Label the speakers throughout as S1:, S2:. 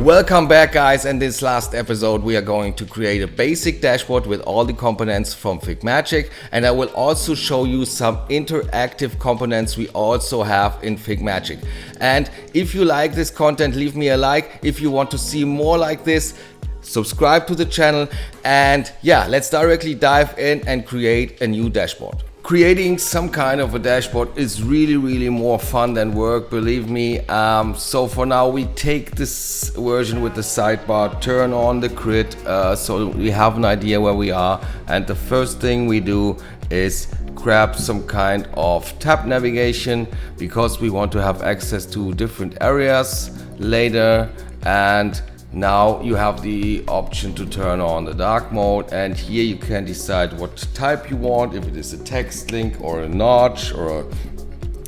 S1: Welcome back, guys. In this last episode we are going to create a basic dashboard with all the components from FigMagic, and I will also show you some interactive components we also have in FigMagic. And if you like this content, leave me a like. If you want to see more like this, subscribe to the channel, and yeah, let's directly dive in and create a new dashboard. Creating some kind of a dashboard is really more fun than work, believe me. So for now we take this version with the sidebar, turn on the grid so we have an idea where we are, and the first thing we do is grab some kind of tab navigation because we want to have access to different areas later. And now you have the option to turn on the dark mode, and here you can decide what type you want, if it is a text link or a notch or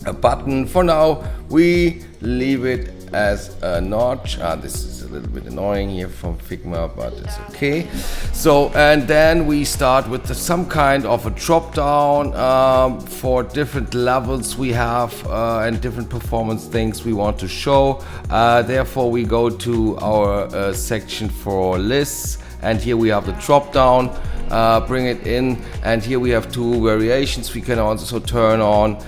S1: a button. For now we leave it as a notch. This is a little bit annoying here from Figma, but it's okay. So, and then we start with some kind of a drop down for different levels we have and different performance things we want to show. Therefore we go to our section for lists, and here we have the drop down. Bring it in, and here we have two variations. We can also turn on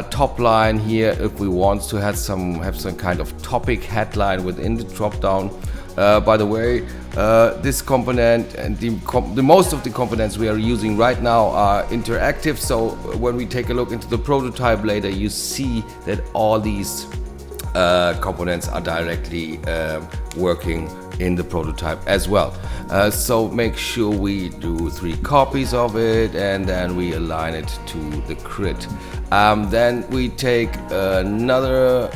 S1: top line here if we want to have some kind of topic headline within the drop down. By the way, this component and the most of the components we are using right now are interactive, so when we take a look into the prototype later, you see that all these components are directly working in the prototype as well. So make sure we do 3 copies of it, and then we align it to the grid. Then we take another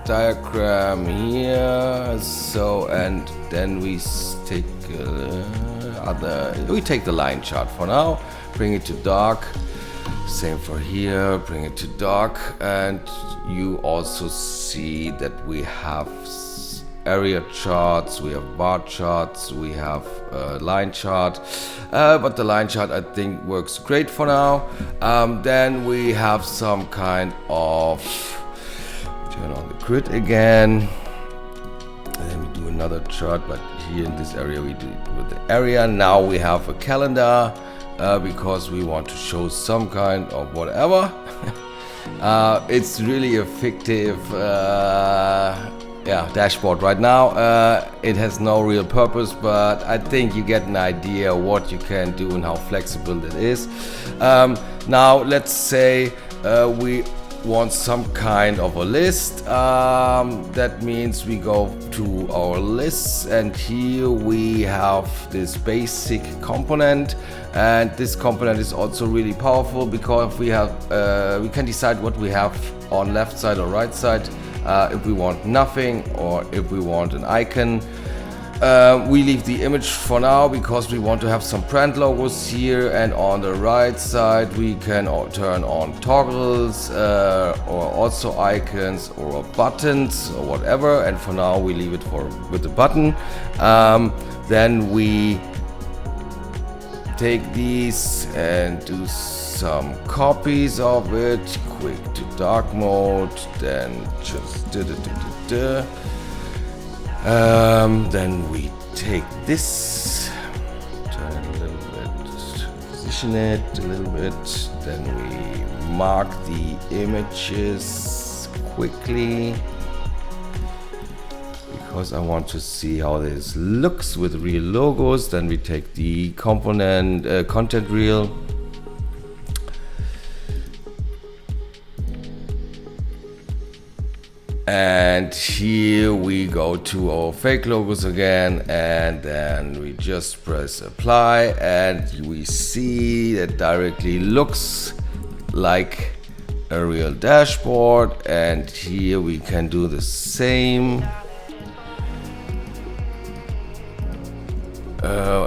S1: diagram here, so, and then we take the line chart for now, bring it to dark. Same for here, bring it to dark, and you also see that we have area charts, we have bar charts, we have a line chart, but the line chart I think works great for now. Then we have some kind of, turn on the grid again, and then we do another chart, but here in this area we do it with the area. Now we have a calendar because we want to show some kind of whatever. It's really a fictive dashboard right now. It has no real purpose, but I think you get an idea what you can do and how flexible it is. Now let's say we want some kind of a list. That means we go to our lists, and here we have this basic component, and this component is also really powerful because we can decide what we have on left side or right side. If we want nothing or if we want an icon. We leave the image for now because we want to have some brand logos here, and on the right side we can turn on toggles or also icons or buttons or whatever, and for now we leave it with the button. Then we take these and do some copies of it, quick to dark mode, then just then we take this, turn it a little bit, position it a little bit, then we mark the images quickly because I want to see how this looks with real logos. Then we take the component content reel, and here we go to our fake logos again, and then we just press apply, and we see that directly looks like a real dashboard. And here we can do the same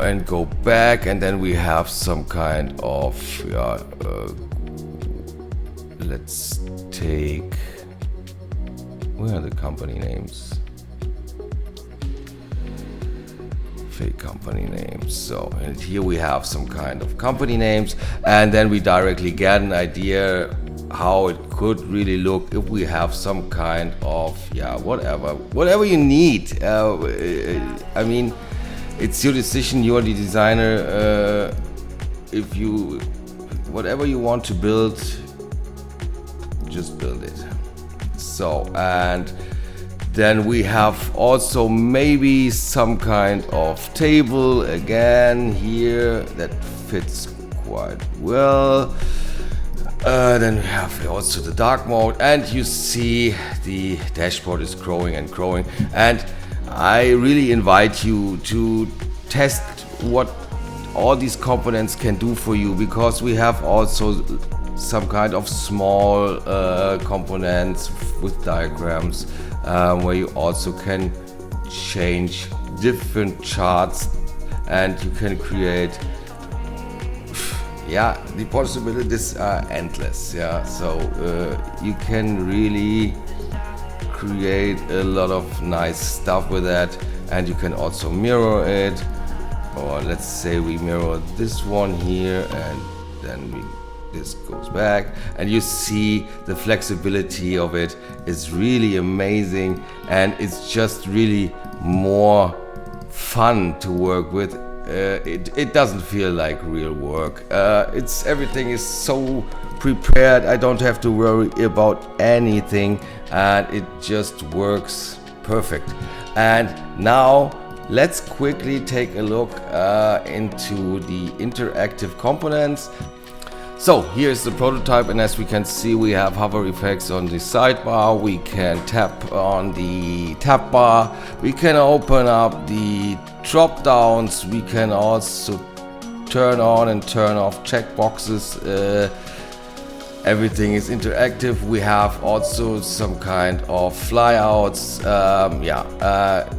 S1: and go back, and then we have some kind of let's take, where are the company names? Fake company names. So, and here we have some kind of company names, and then we directly get an idea how it could really look if we have some kind of, yeah, whatever you need. I mean, it's your decision, you're the designer. If you, whatever you want to build, just build it. So, and then we have also maybe some kind of table again here that fits quite well. Then we have also the dark mode, and you see the dashboard is growing and growing. And I really invite you to test what all these components can do for you, because we have also some kind of small components with diagrams where you also can change different charts, and you can create, yeah, the possibilities are endless. Yeah, so you can really create a lot of nice stuff with that, and you can also mirror it, or let's say we mirror this one here, and then this goes back, and you see the flexibility of it is really amazing, and it's just really more fun to work with. It doesn't feel like real work. Everything is so prepared. I don't have to worry about anything, and it just works perfect. And now let's quickly take a look into the interactive components. So here's the prototype, and as we can see, we have hover effects on the sidebar. We can tap on the tab bar. We can open up the drop downs. We can also turn on and turn off checkboxes. Everything is interactive. We have also some kind of flyouts.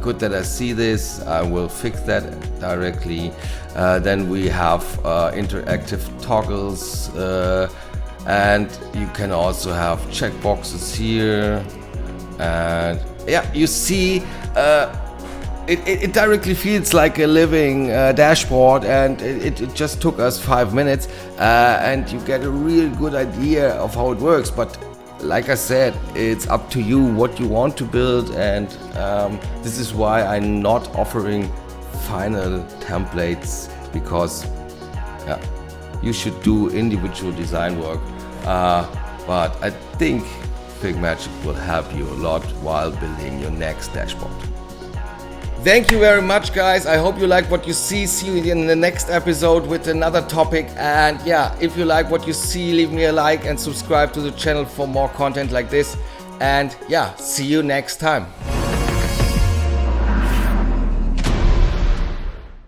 S1: Good that I see this. I will fix that directly. Then we have interactive toggles, and you can also have checkboxes here. And yeah, you see, it directly feels like a living dashboard, and it just took us 5 minutes, and you get a real good idea of how it works. But like I said, it's up to you what you want to build, and this is why I'm not offering final templates, because you should do individual design work, but I think FigMagic will help you a lot while building your next dashboard. Thank you very much, guys. I hope you like what you see. See you in the next episode with another topic. And yeah, if you like what you see, leave me a like and subscribe to the channel for more content like this. And yeah, see you next time.